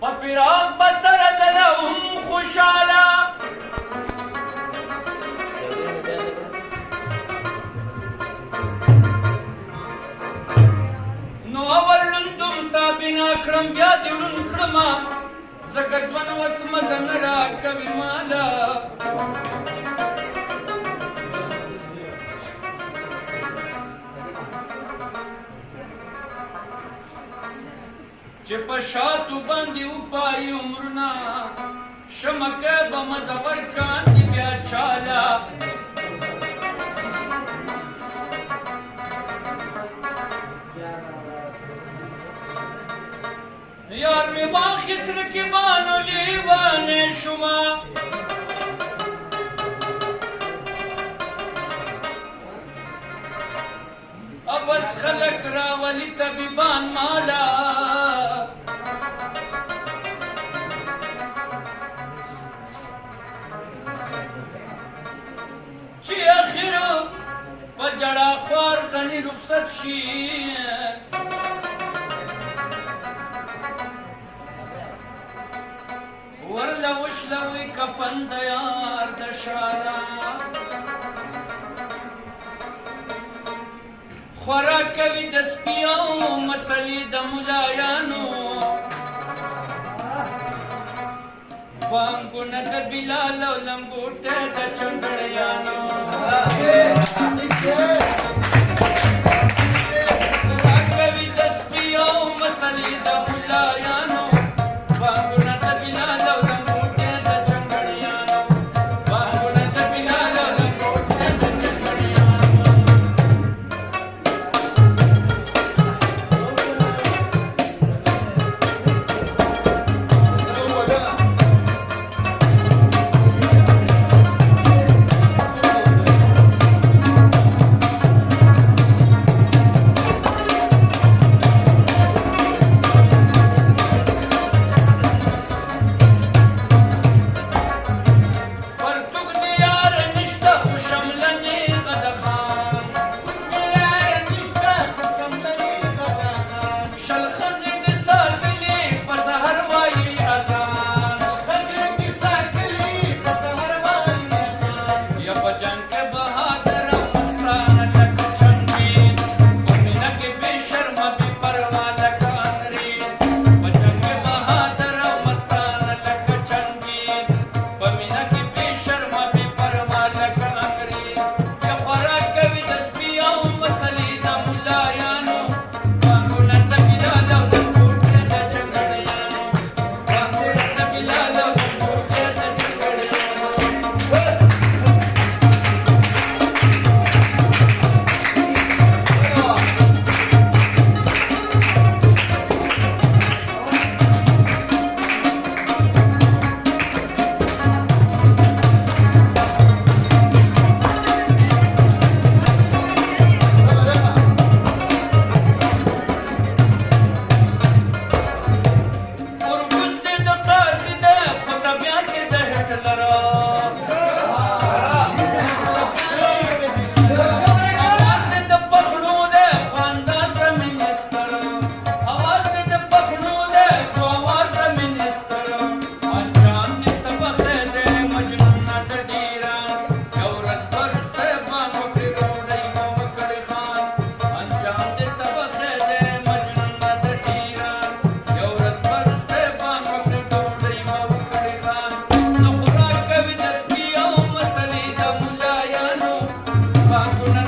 په فراق به تر ازله هم خوشحاله نو اول لوندوم تا بنا کړم بیا دې ړوند کړمه ځکه ژوند اوس مزه نه راکوي ماله چې په شاتو باندې وپایي عمرونه شمکه به مزه ورکاندي بیا چاله یار مې واخیست رقیبانو لیوانې شومه بس خلک راولي طبیبان مالا چې اخر په جړا خوار غني رخصت شي ورله وشلوي کفن د یار د شاله خوراک کوي د سپیو مسلې د ملایانو بانګونه د بلال او لنګوټه د چنګړیانو خوراک کوي د سپیو مسلې د ملایانو بانګونه د بلال او لنګوټه د چنګړیانو بانګونه د بلال او لنګوټه د چنګړیانو Banguna